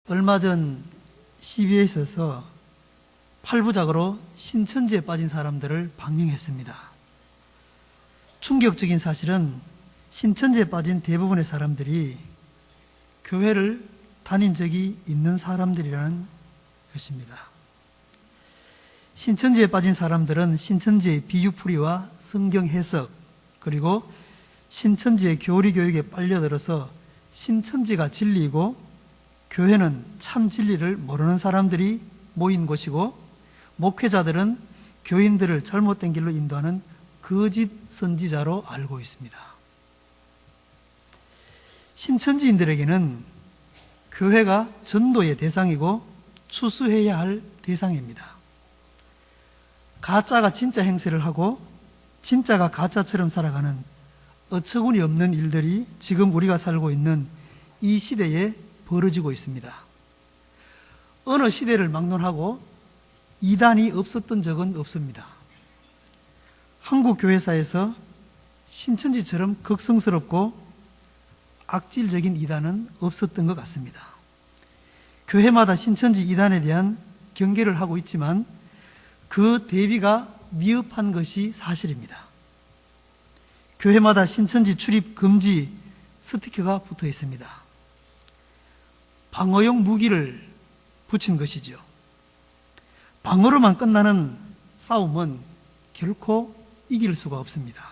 얼마 전 CBS에서 8부작으로 신천지에 빠진 사람들을 방영했습니다. 충격적인 사실은 신천지에 빠진 대부분의 사람들이 교회를 다닌 적이 있는 사람들이라는 것입니다. 신천지에 빠진 사람들은 신천지의 비유풀이와 성경 해석, 그리고 신천지의 교리 교육에 빨려들어서 신천지가 진리이고 교회는 참 진리를 모르는 사람들이 모인 곳이고, 목회자들은 교인들을 잘못된 길로 인도하는 거짓 선지자로 알고 있습니다. 신천지인들에게는 교회가 전도의 대상이고 추수해야 할 대상입니다. 가짜가 진짜 행세를 하고 진짜가 가짜처럼 살아가는 어처구니 없는 일들이 지금 우리가 살고 있는 이 시대에 벌어지고 있습니다. 어느 시대를 막론하고 이단이 없었던 적은 없습니다. 한국 교회사에서 신천지처럼 극성스럽고 악질적인 이단은 없었던 것 같습니다. 교회마다 신천지 이단에 대한 경계를 하고 있지만 그 대비가 미흡한 것이 사실입니다. 교회마다 신천지 출입 금지 스티커가 붙어 있습니다. 방어용 무기를 붙인 것이죠. 방어로만 끝나는 싸움은 결코 이길 수가 없습니다.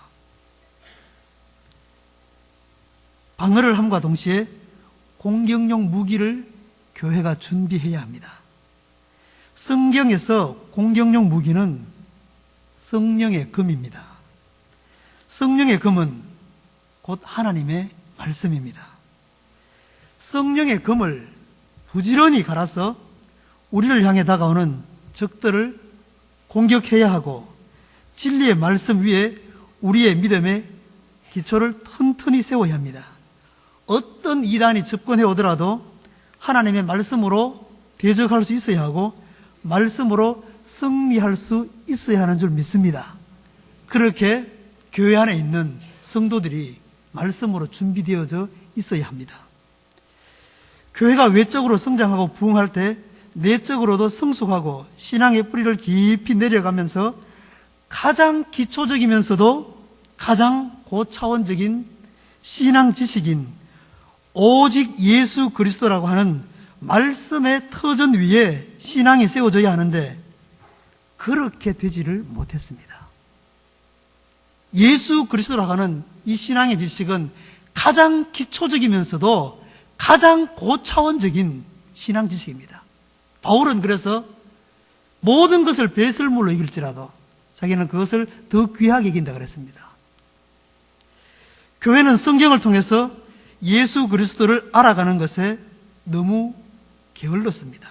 방어를 함과 동시에 공격용 무기를 교회가 준비해야 합니다. 성경에서 공격용 무기는 성령의 검입니다. 성령의 검은 곧 하나님의 말씀입니다. 성령의 검을 부지런히 갈아서 우리를 향해 다가오는 적들을 공격해야 하고, 진리의 말씀 위에 우리의 믿음의 기초를 튼튼히 세워야 합니다. 어떤 이단이 접근해 오더라도 하나님의 말씀으로 대적할 수 있어야 하고 말씀으로 승리할 수 있어야 하는 줄 믿습니다. 그렇게 교회 안에 있는 성도들이 말씀으로 준비되어져 있어야 합니다. 교회가 외적으로 성장하고 부흥할 때 내적으로도 성숙하고 신앙의 뿌리를 깊이 내려가면서 가장 기초적이면서도 가장 고차원적인 신앙 지식인 오직 예수 그리스도라고 하는 말씀의 터전 위에 신앙이 세워져야 하는데 그렇게 되지를 못했습니다. 예수 그리스도라고 하는 이 신앙의 지식은 가장 기초적이면서도 가장 고차원적인 신앙 지식입니다. 바울은 그래서 모든 것을 배설물로 이길지라도 자기는 그것을 더 귀하게 이긴다 그랬습니다. 교회는 성경을 통해서 예수 그리스도를 알아가는 것에 너무 게을렀습니다.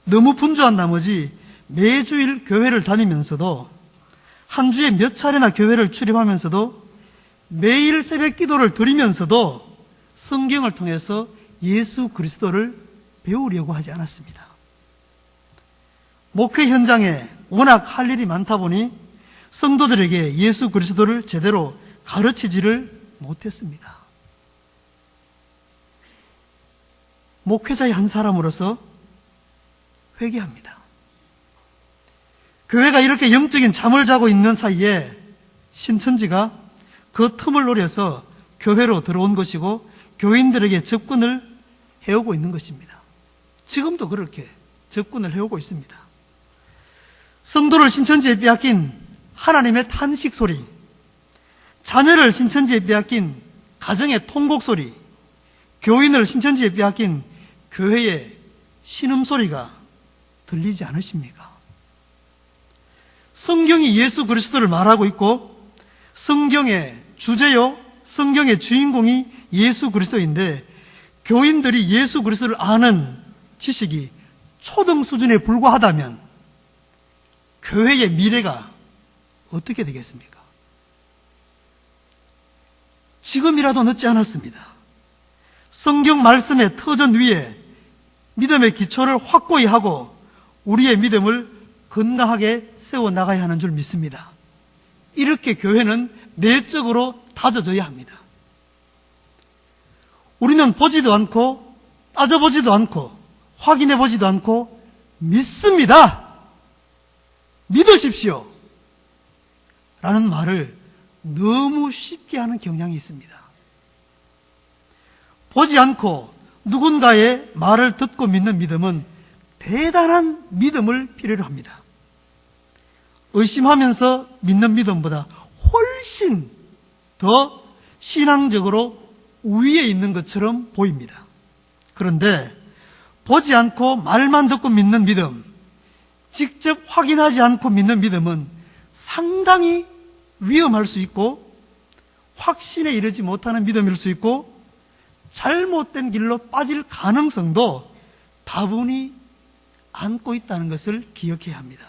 너무 분주한 나머지 매주일 교회를 다니면서도 한 주에 몇 차례나 교회를 출입하면서도 매일 새벽 기도를 드리면서도 성경을 통해서 예수 그리스도를 배우려고 하지 않았습니다. 목회 현장에 워낙 할 일이 많다 보니 성도들에게 예수 그리스도를 제대로 가르치지를 못했습니다. 목회자의 한 사람으로서 회개합니다. 교회가 이렇게 영적인 잠을 자고 있는 사이에 신천지가 그 틈을 노려서 교회로 들어온 것이고 교인들에게 접근을 해오고 있는 것입니다. 지금도 그렇게 접근을 해오고 있습니다. 성도를 신천지에 빼앗긴 하나님의 탄식 소리, 자녀를 신천지에 빼앗긴 가정의 통곡 소리, 교인을 신천지에 빼앗긴 교회의 신음소리가 들리지 않으십니까? 성경이 예수 그리스도를 말하고 있고 성경의 주제요, 성경의 주인공이 예수 그리스도인데 교인들이 예수 그리스도를 아는 지식이 초등 수준에 불과하다면 교회의 미래가 어떻게 되겠습니까? 지금이라도 늦지 않았습니다. 성경 말씀의 터전 위에 믿음의 기초를 확고히 하고 우리의 믿음을 건강하게 세워나가야 하는 줄 믿습니다. 이렇게 교회는 내적으로 다져져야 합니다. 우리는 보지도 않고 따져보지도 않고 확인해 보지도 않고 믿습니다. 믿으십시오. 라는 말을 너무 쉽게 하는 경향이 있습니다. 보지 않고 누군가의 말을 듣고 믿는 믿음은 대단한 믿음을 필요로 합니다. 의심하면서 믿는 믿음보다 훨씬 더 신앙적으로 우위에 있는 것처럼 보입니다. 그런데 보지 않고 말만 듣고 믿는 믿음, 직접 확인하지 않고 믿는 믿음은 상당히 위험할 수 있고 확신에 이르지 못하는 믿음일 수 있고 잘못된 길로 빠질 가능성도 다분히 안고 있다는 것을 기억해야 합니다.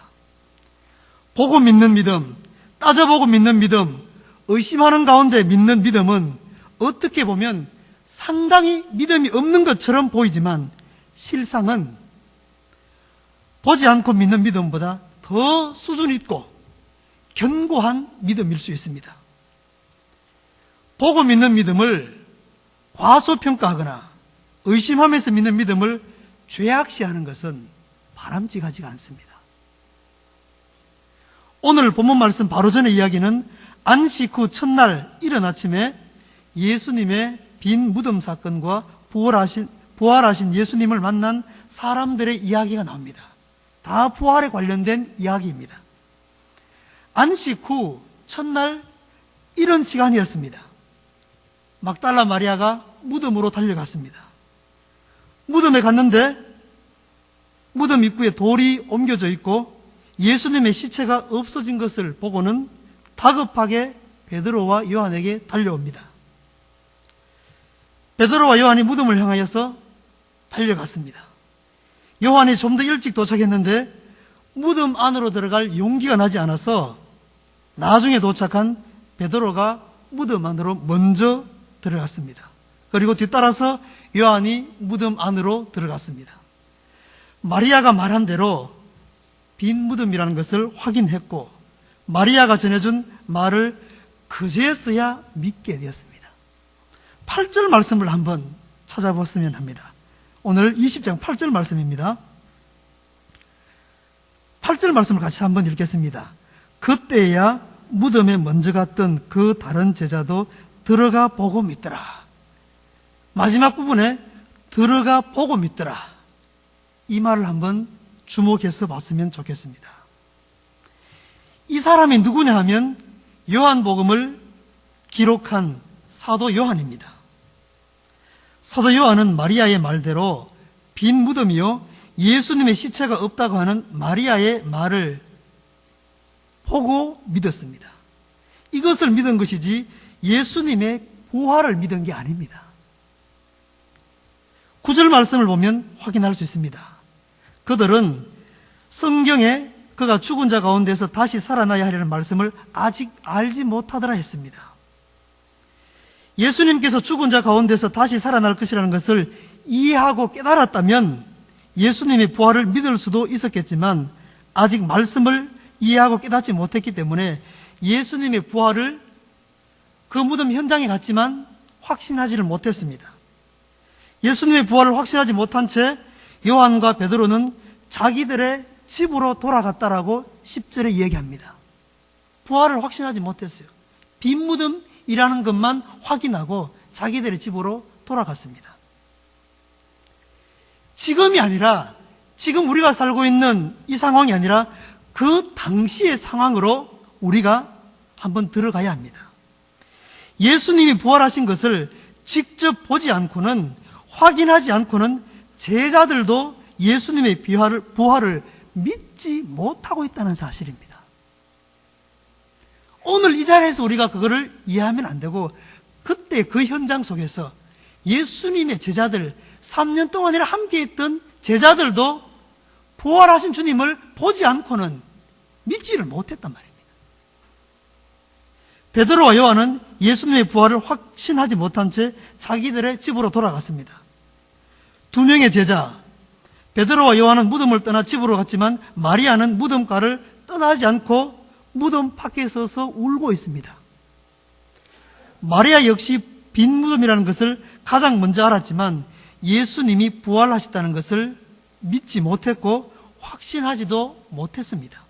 보고 믿는 믿음, 따져보고 믿는 믿음, 의심하는 가운데 믿는 믿음은 어떻게 보면 상당히 믿음이 없는 것처럼 보이지만 실상은 보지 않고 믿는 믿음보다 더 수준 있고 견고한 믿음일 수 있습니다. 보고 믿는 믿음을 과소평가하거나 의심하면서 믿는 믿음을 죄악시하는 것은 바람직하지가 않습니다. 오늘 본문 말씀 바로 전의 이야기는 안식 후 첫날 이른 아침에 예수님의 빈 무덤 사건과 부활하신 예수님을 만난 사람들의 이야기가 나옵니다. 다 부활에 관련된 이야기입니다. 안식 후 첫날 이른 시간이었습니다. 막달라 마리아가 무덤으로 달려갔습니다. 무덤에 갔는데 무덤 입구에 돌이 옮겨져 있고 예수님의 시체가 없어진 것을 보고는 다급하게 베드로와 요한에게 달려옵니다. 베드로와 요한이 무덤을 향하여서 달려갔습니다. 요한이 좀 더 일찍 도착했는데 무덤 안으로 들어갈 용기가 나지 않아서 나중에 도착한 베드로가 무덤 안으로 먼저 들어갔습니다. 그리고 뒤따라서 요한이 무덤 안으로 들어갔습니다. 마리아가 말한 대로 빈 무덤이라는 것을 확인했고 마리아가 전해준 말을 그제서야 믿게 되었습니다. 8절 말씀을 한번 찾아보시면 합니다. 오늘 20장 8절 말씀입니다. 8절 말씀을 같이 한번 읽겠습니다. 그때야 무덤에 먼저 갔던 그 다른 제자도 들어가 보고 믿더라. 마지막 부분에 들어가 보고 믿더라. 이 말을 한번 주목해서 봤으면 좋겠습니다. 이 사람이 누구냐 하면 요한복음을 기록한 사도 요한입니다. 사도 요한은 마리아의 말대로 빈 무덤이요 예수님의 시체가 없다고 하는 마리아의 말을 보고 믿었습니다. 이것을 믿은 것이지 예수님의 부활을 믿은 게 아닙니다. 9절 말씀을 보면 확인할 수 있습니다. 그들은 성경에 그가 죽은 자 가운데서 다시 살아나야 하려는 말씀을 아직 알지 못하더라 했습니다. 예수님께서 죽은 자 가운데서 다시 살아날 것이라는 것을 이해하고 깨달았다면 예수님의 부활을 믿을 수도 있었겠지만 아직 말씀을 이해하고 깨닫지 못했기 때문에 예수님의 부활을 그 무덤 현장에 갔지만 확신하지를 못했습니다. 예수님의 부활을 확신하지 못한 채 요한과 베드로는 자기들의 집으로 돌아갔다라고 10절에 얘기합니다. 부활을 확신하지 못했어요. 빈 무덤이라는 것만 확인하고 자기들의 집으로 돌아갔습니다. 지금이 아니라 지금 우리가 살고 있는 이 상황이 아니라 그 당시의 상황으로 우리가 한번 들어가야 합니다. 예수님이 부활하신 것을 직접 보지 않고는 확인하지 않고는 제자들도 예수님의 부활을 믿지 못하고 있다는 사실입니다. 오늘 이 자리에서 우리가 그거를 이해하면 안 되고 그때 그 현장 속에서 예수님의 제자들 3년 동안이나 함께 있던 제자들도 부활하신 주님을 보지 않고는 믿지를 못했단 말입니다. 베드로와 요한은 예수님의 부활을 확신하지 못한 채 자기들의 집으로 돌아갔습니다. 두 명의 제자 베드로와 요한은 무덤을 떠나 집으로 갔지만 마리아는 무덤가를 떠나지 않고 무덤 밖에 서서 울고 있습니다. 마리아 역시 빈 무덤이라는 것을 가장 먼저 알았지만 예수님이 부활하셨다는 것을 믿지 못했고 확신하지도 못했습니다.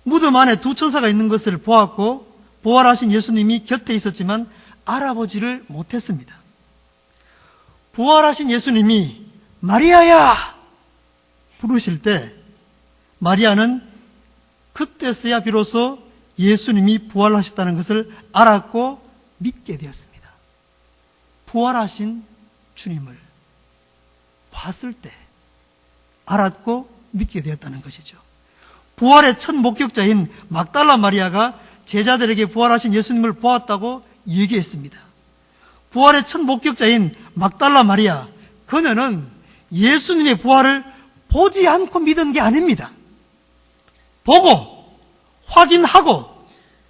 무덤 안에 두 천사가 있는 것을 보았고 부활하신 예수님이 곁에 있었지만 알아보지를 못했습니다. 부활하신 예수님이 마리아야 부르실 때 마리아는 그때서야 비로소 예수님이 부활하셨다는 것을 알았고 믿게 되었습니다. 부활하신 주님을 봤을 때 알았고 믿게 되었다는 것이죠. 부활의 첫 목격자인 막달라 마리아가 제자들에게 부활하신 예수님을 보았다고 얘기했습니다. 부활의 첫 목격자인 막달라 마리아, 그녀는 예수님의 부활을 보지 않고 믿은 게 아닙니다. 보고 확인하고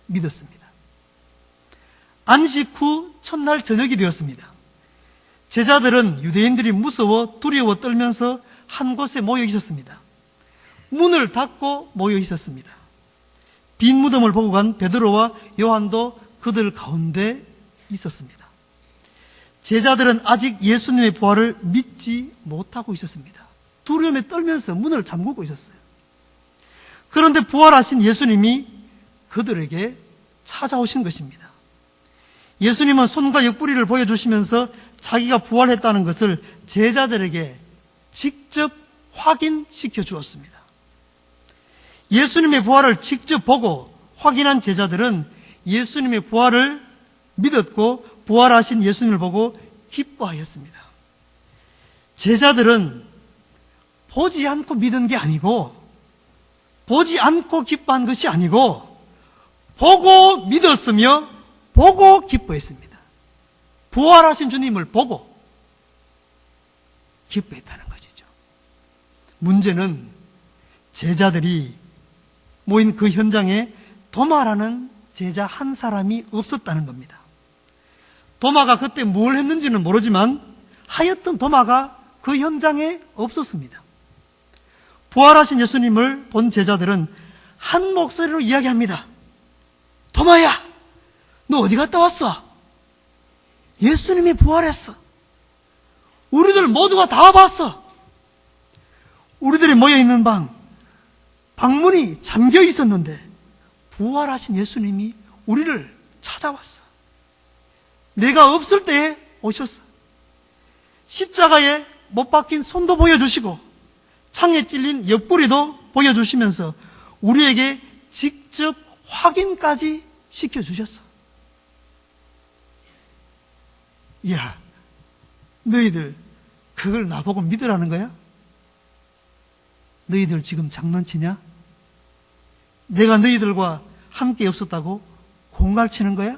믿었습니다. 안식 후 첫날 저녁이 되었습니다. 제자들은 유대인들이 무서워 두려워 떨면서 한 곳에 모여 있었습니다. 문을 닫고 모여 있었습니다. 빈 무덤을 보고 간 베드로와 요한도 그들 가운데 있었습니다. 제자들은 아직 예수님의 부활을 믿지 못하고 있었습니다. 두려움에 떨면서 문을 잠그고 있었어요. 그런데 부활하신 예수님이 그들에게 찾아오신 것입니다. 예수님은 손과 옆구리를 보여주시면서 자기가 부활했다는 것을 제자들에게 직접 확인시켜 주었습니다. 예수님의 부활을 직접 보고 확인한 제자들은 예수님의 부활을 믿었고 부활하신 예수님을 보고 기뻐하였습니다. 제자들은 보지 않고 믿은 게 아니고 보지 않고 기뻐한 것이 아니고 보고 믿었으며 보고 기뻐했습니다. 부활하신 주님을 보고 기뻐했다는 것이죠. 문제는 제자들이 모인 그 현장에 도마라는 제자 한 사람이 없었다는 겁니다. 도마가 그때 뭘 했는지는 모르지만 하여튼 도마가 그 현장에 없었습니다. 부활하신 예수님을 본 제자들은 한 목소리로 이야기합니다. 도마야, 너 어디 갔다 왔어? 예수님이 부활했어. 우리들 모두가 다 봤어. 우리들이 모여있는 방문이 잠겨 있었는데 부활하신 예수님이 우리를 찾아왔어. 내가 없을 때에 오셨어. 십자가에 못 박힌 손도 보여주시고 창에 찔린 옆구리도 보여주시면서 우리에게 직접 확인까지 시켜주셨어. 야, 너희들 그걸 나보고 믿으라는 거야? 너희들 지금 장난치냐? 내가 너희들과 함께 없었다고 공갈치는 거야?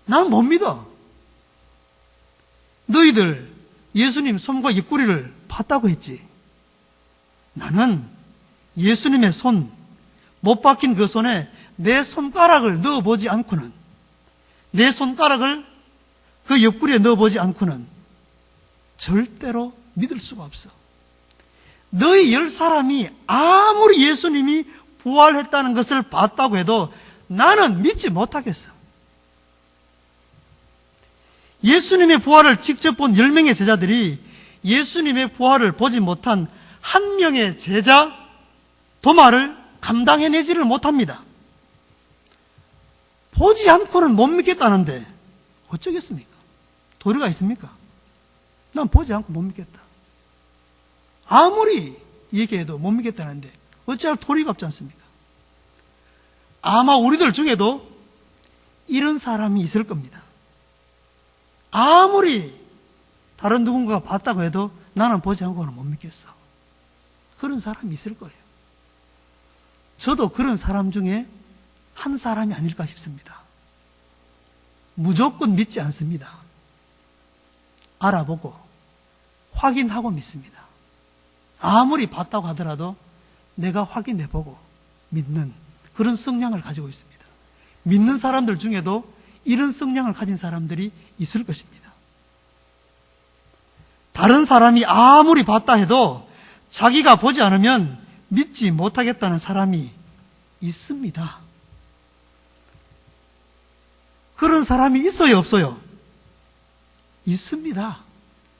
난 못 믿어. 너희들 예수님 손과 옆구리를 봤다고 했지. 나는 예수님의 손, 못 박힌 그 손에 내 손가락을 넣어보지 않고는, 내 손가락을 그 옆구리에 넣어보지 않고는 절대로 믿을 수가 없어. 너희 10사람이 아무리 예수님이 부활했다는 것을 봤다고 해도 나는 믿지 못하겠어. 예수님의 부활을 직접 본 10명의 제자들이 예수님의 부활을 보지 못한 한 명의 제자 도마를 감당해내지를 못합니다. 보지 않고는 못 믿겠다는데 어쩌겠습니까? 도리가 있습니까? 난 보지 않고 못 믿겠다. 아무리 얘기해도 못 믿겠다는데 어찌할 도리가 없지 않습니까? 아마 우리들 중에도 이런 사람이 있을 겁니다. 아무리 다른 누군가가 봤다고 해도 나는 보지 않고는 못 믿겠어. 그런 사람이 있을 거예요. 저도 그런 사람 중에 한 사람이 아닐까 싶습니다. 무조건 믿지 않습니다. 알아보고 확인하고 믿습니다. 아무리 봤다고 하더라도 내가 확인해보고 믿는 그런 성향을 가지고 있습니다. 믿는 사람들 중에도 이런 성향을 가진 사람들이 있을 것입니다. 다른 사람이 아무리 봤다 해도 자기가 보지 않으면 믿지 못하겠다는 사람이 있습니다. 그런 사람이 있어요, 없어요? 있습니다.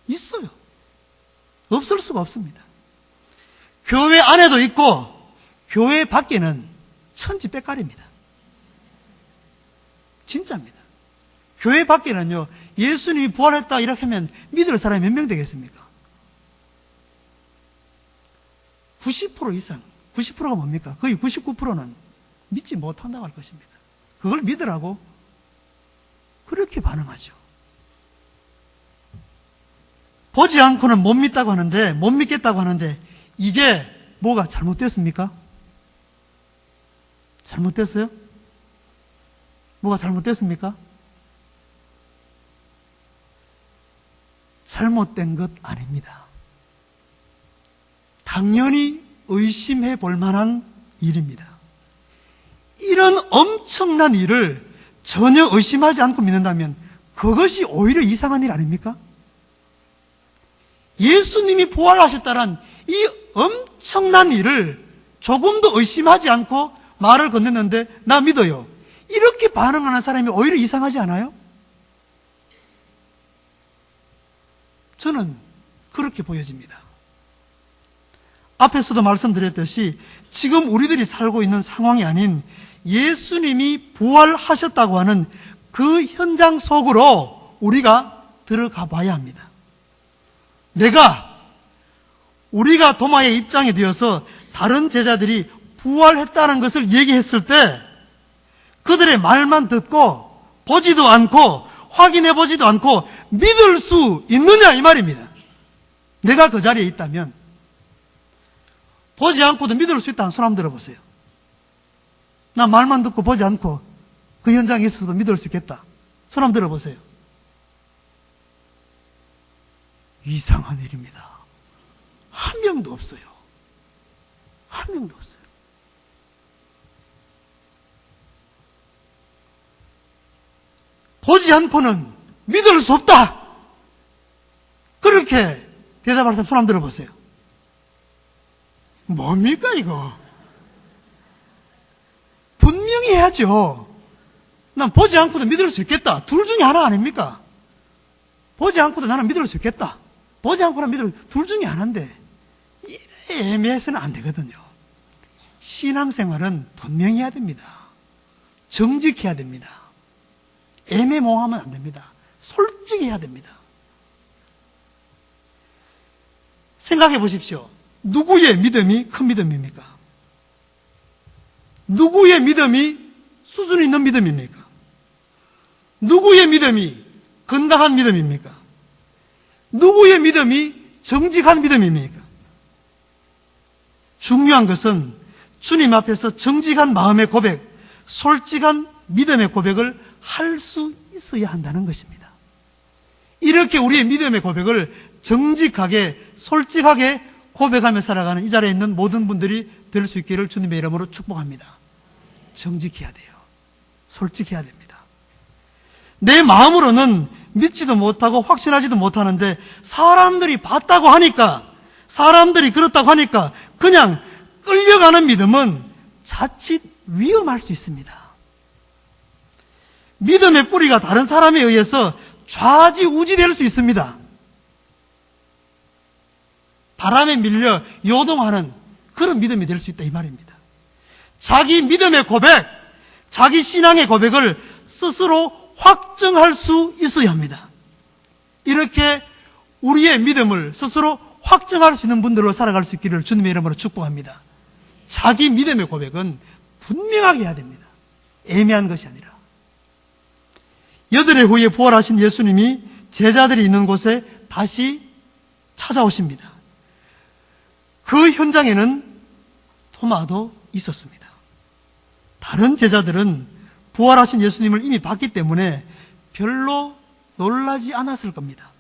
있어요. 없을 수가 없습니다. 교회 안에도 있고 교회 밖에는 천지백갈입니다. 진짜입니다. 교회 밖에는요, 예수님이 부활했다 이렇게 하면 믿을 사람이 몇 명 되겠습니까? 90% 이상, 90%가 뭡니까? 거의 99%는 믿지 못한다고 할 것입니다. 그걸 믿으라고 그렇게 반응하죠. 보지 않고는 못 믿다고 하는데, 못 믿겠다고 하는데, 이게 뭐가 잘못됐습니까? 잘못됐어요? 뭐가 잘못됐습니까? 잘못된 것 아닙니다. 당연히 의심해 볼 만한 일입니다. 이런 엄청난 일을 전혀 의심하지 않고 믿는다면 그것이 오히려 이상한 일 아닙니까? 예수님이 부활하셨다란 이 엄청난 일을 조금도 의심하지 않고 말을 건넸는데 나 믿어요. 이렇게 반응하는 사람이 오히려 이상하지 않아요? 저는 그렇게 보여집니다. 앞에서도 말씀드렸듯이 지금 우리들이 살고 있는 상황이 아닌 예수님이 부활하셨다고 하는 그 현장 속으로 우리가 들어가 봐야 합니다. 우리가 도마의 입장이 되어서 다른 제자들이 부활했다는 것을 얘기했을 때 그들의 말만 듣고 보지도 않고 확인해 보지도 않고 믿을 수 있느냐 이 말입니다. 내가 그 자리에 있다면 보지 않고도 믿을 수 있다는 손 한번 들어보세요. 나 말만 듣고 보지 않고 그 현장에 있어서도 믿을 수 있겠다. 손 한번 들어보세요. 이상한 일입니다. 한 명도 없어요. 한 명도 없어요. 보지 않고는 믿을 수 없다. 그렇게 대답할 사람 손 한번 들어보세요. 뭡니까 이거? 분명히 해야죠. 난 보지 않고도 믿을 수 있겠다. 둘 중에 하나 아닙니까? 보지 않고도 나는 믿을 수 있겠다. 보지 않고는 믿을 둘 중에 하나인데 이래 애매해서는 안 되거든요. 신앙생활은 분명히 해야 됩니다. 정직해야 됩니다. 애매모호하면 안 됩니다. 솔직히 해야 됩니다. 생각해 보십시오. 누구의 믿음이 큰 믿음입니까? 누구의 믿음이 수준 있는 믿음입니까? 누구의 믿음이 건강한 믿음입니까? 누구의 믿음이 정직한 믿음입니까? 중요한 것은 주님 앞에서 정직한 마음의 고백, 솔직한 믿음의 고백을 할 수 있어야 한다는 것입니다. 이렇게 우리의 믿음의 고백을 정직하게, 솔직하게 고백하며 살아가는 이 자리에 있는 모든 분들이 될 수 있기를 주님의 이름으로 축복합니다. 정직해야 돼요. 솔직해야 됩니다. 내 마음으로는 믿지도 못하고 확신하지도 못하는데 사람들이 봤다고 하니까, 사람들이 그렇다고 하니까 그냥 끌려가는 믿음은 자칫 위험할 수 있습니다. 믿음의 뿌리가 다른 사람에 의해서 좌지우지될 수 있습니다. 바람에 밀려 요동하는 그런 믿음이 될 수 있다 이 말입니다. 자기 믿음의 고백, 자기 신앙의 고백을 스스로 확증할 수 있어야 합니다. 이렇게 우리의 믿음을 스스로 확증할 수 있는 분들로 살아갈 수 있기를 주님의 이름으로 축복합니다. 자기 믿음의 고백은 분명하게 해야 됩니다. 애매한 것이 아니라. 8해 후에 부활하신 예수님이 제자들이 있는 곳에 다시 찾아오십니다. 그 현장에는 토마도 있었습니다. 다른 제자들은 부활하신 예수님을 이미 봤기 때문에 별로 놀라지 않았을 겁니다.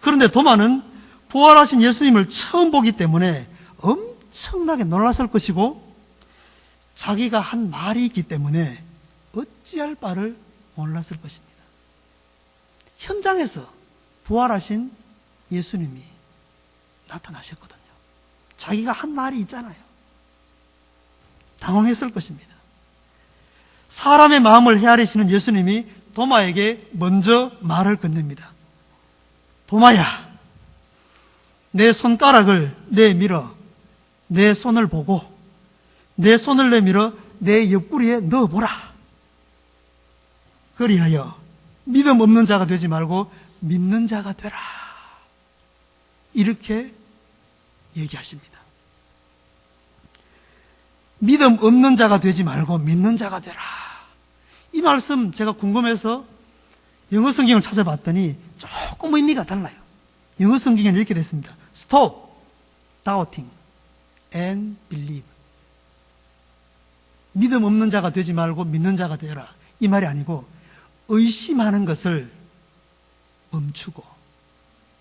그런데 도마는 부활하신 예수님을 처음 보기 때문에 엄청나게 놀랐을 것이고 자기가 한 말이 있기 때문에 어찌할 바를 몰랐을 것입니다. 현장에서 부활하신 예수님이 나타나셨거든요. 자기가 한 말이 있잖아요. 당황했을 것입니다. 사람의 마음을 헤아리시는 예수님이 도마에게 먼저 말을 건넵니다. 도마야, 내 손가락을 내밀어 내 손을 보고 내 손을 내밀어 내 옆구리에 넣어보라. 그리하여 믿음 없는 자가 되지 말고 믿는 자가 되라. 이렇게 얘기하십니다. 믿음 없는 자가 되지 말고 믿는 자가 되라. 이 말씀 제가 궁금해서 영어 성경을 찾아봤더니 조금 의미가 달라요. 영어 성경에는 이렇게 됐습니다. Stop doubting and believe. 믿음 없는 자가 되지 말고 믿는 자가 되라. 이 말이 아니고 의심하는 것을 멈추고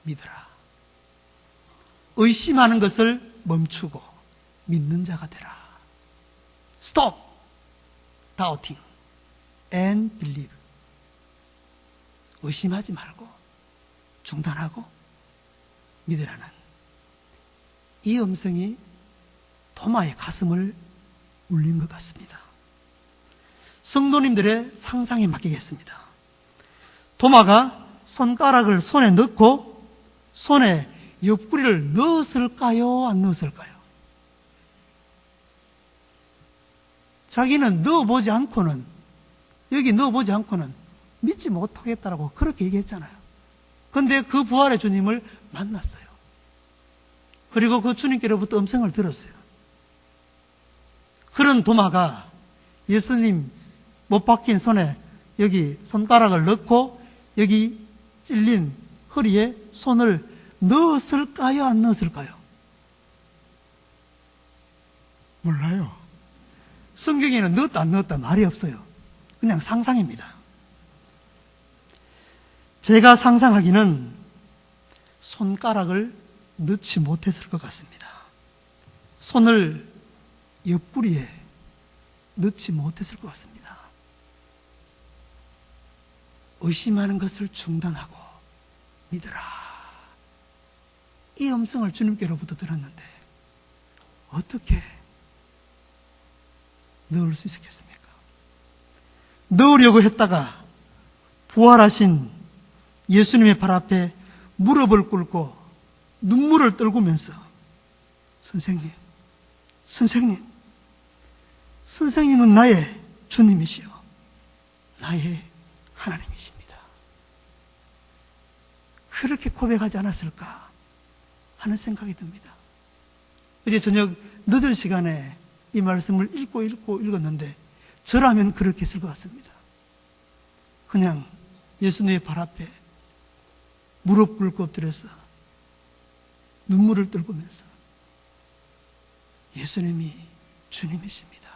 믿으라. 의심하는 것을 멈추고 믿는 자가 되라. Stop doubting and believe. 의심하지 말고 중단하고 믿으라는 이 음성이 도마의 가슴을 울린 것 같습니다. 성도님들의 상상에 맡기겠습니다. 도마가 손가락을 손에 넣고 손에 옆구리를 넣었을까요? 안 넣었을까요? 자기는 넣어보지 않고는, 여기 넣어보지 않고는 믿지 못하겠다라고 그렇게 얘기했잖아요. 그런데 그 부활의 주님을 만났어요. 그리고 그 주님께로부터 음성을 들었어요. 그런 도마가 예수님 못 박힌 손에 여기 손가락을 넣고 여기 찔린 허리에 손을 넣었을까요? 안 넣었을까요? 몰라요. 성경에는 넣었다 안 넣었다 말이 없어요. 그냥 상상입니다. 제가 상상하기는 손가락을 넣지 못했을 것 같습니다. 손을 옆구리에 넣지 못했을 것 같습니다. 의심하는 것을 중단하고 믿으라. 이 음성을 주님께로부터 들었는데 어떻게 넣을 수 있었겠습니까? 넣으려고 했다가 부활하신 예수님의 발 앞에 무릎을 꿇고 눈물을 떨구면서 선생님은 나의 주님이시요 나의 하나님이십니다. 그렇게 고백하지 않았을까 하는 생각이 듭니다. 어제 저녁 늦은 시간에 이 말씀을 읽고 읽었는데 저라면 그렇게 했을 것 같습니다. 그냥 예수님의 발 앞에 무릎 꿇고 엎드려서 눈물을 떨구면서 예수님이 주님이십니다.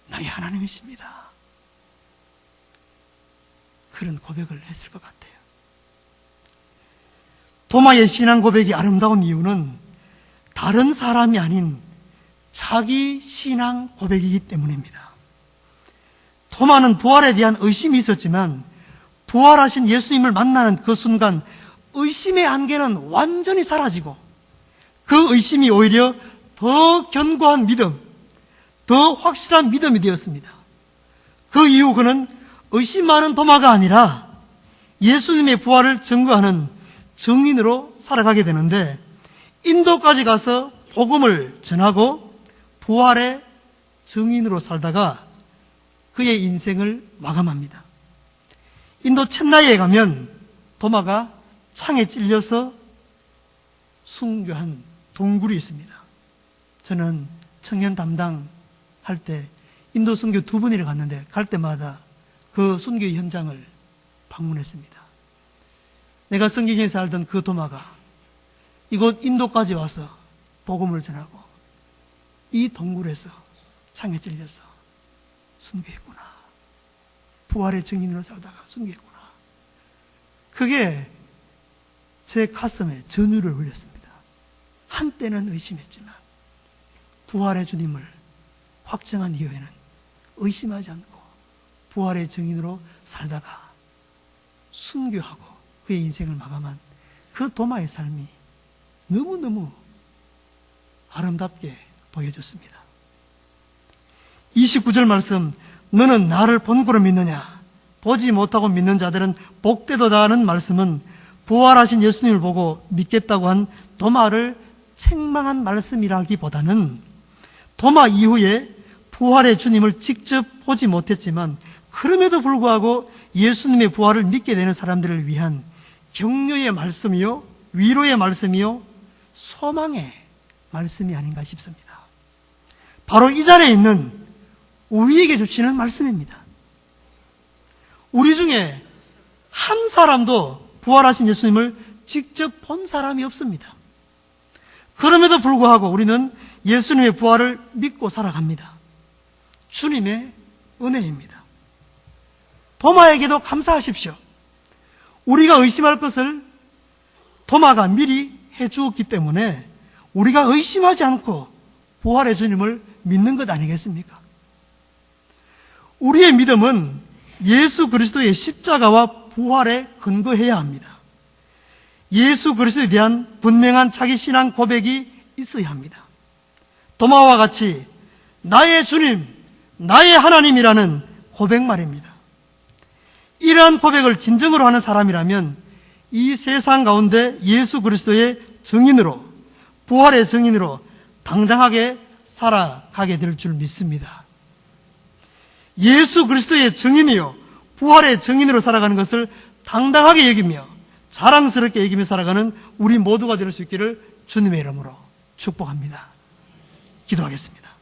나의 하나님이십니다. 그런 고백을 했을 것 같아요. 도마의 신앙 고백이 아름다운 이유는 다른 사람이 아닌 자기 신앙 고백이기 때문입니다. 도마는 부활에 대한 의심이 있었지만 부활하신 예수님을 만나는 그 순간 의심의 안개는 완전히 사라지고 그 의심이 오히려 더 견고한 믿음, 더 확실한 믿음이 되었습니다. 그 이후 그는 의심 많은 도마가 아니라 예수님의 부활을 증거하는 증인으로 살아가게 되는데 인도까지 가서 복음을 전하고 부활의 증인으로 살다가 그의 인생을 마감합니다. 인도 첸나이에 가면 도마가 창에 찔려서 순교한 동굴이 있습니다. 저는 청년 담당할 때 인도 순교 2번이나 갔는데 갈 때마다 그 순교 현장을 방문했습니다. 내가 성경에서 알던 그 도마가 이곳 인도까지 와서 복음을 전하고 이 동굴에서 창에 찔려서 순교했구나. 부활의 증인으로 살다가 순교했구나. 그게 제 가슴에 전율을 울렸습니다. 한때는 의심했지만 부활의 주님을 확정한 이후에는 의심하지 않고 부활의 증인으로 살다가 순교하고 그의 인생을 마감한 그 도마의 삶이 너무너무 아름답게 보여줬습니다. 29절 말씀, 너는 나를 본고로 믿느냐? 보지 못하고 믿는 자들은 복되도다 하는 말씀은 부활하신 예수님을 보고 믿겠다고 한 도마를 책망한 말씀이라기보다는 도마 이후에 부활의 주님을 직접 보지 못했지만 그럼에도 불구하고 예수님의 부활을 믿게 되는 사람들을 위한 격려의 말씀이요, 위로의 말씀이요, 소망의 말씀이 아닌가 싶습니다. 바로 이 자리에 있는 우리에게 주시는 말씀입니다. 우리 중에 한 사람도 부활하신 예수님을 직접 본 사람이 없습니다. 그럼에도 불구하고 우리는 예수님의 부활을 믿고 살아갑니다. 주님의 은혜입니다. 도마에게도 감사하십시오. 우리가 의심할 것을 도마가 미리 해주었기 때문에 우리가 의심하지 않고 부활의 주님을 믿는 것 아니겠습니까? 우리의 믿음은 예수 그리스도의 십자가와 부활에 근거해야 합니다. 예수 그리스도에 대한 분명한 자기 신앙 고백이 있어야 합니다. 도마와 같이 나의 주님, 나의 하나님이라는 고백 말입니다. 이러한 고백을 진정으로 하는 사람이라면 이 세상 가운데 예수 그리스도의 증인으로, 부활의 증인으로 당당하게 살아가게 될 줄 믿습니다. 예수 그리스도의 증인이요, 부활의 증인으로 살아가는 것을 당당하게 여기며 자랑스럽게 여기며 살아가는 우리 모두가 될 수 있기를 주님의 이름으로 축복합니다. 기도하겠습니다.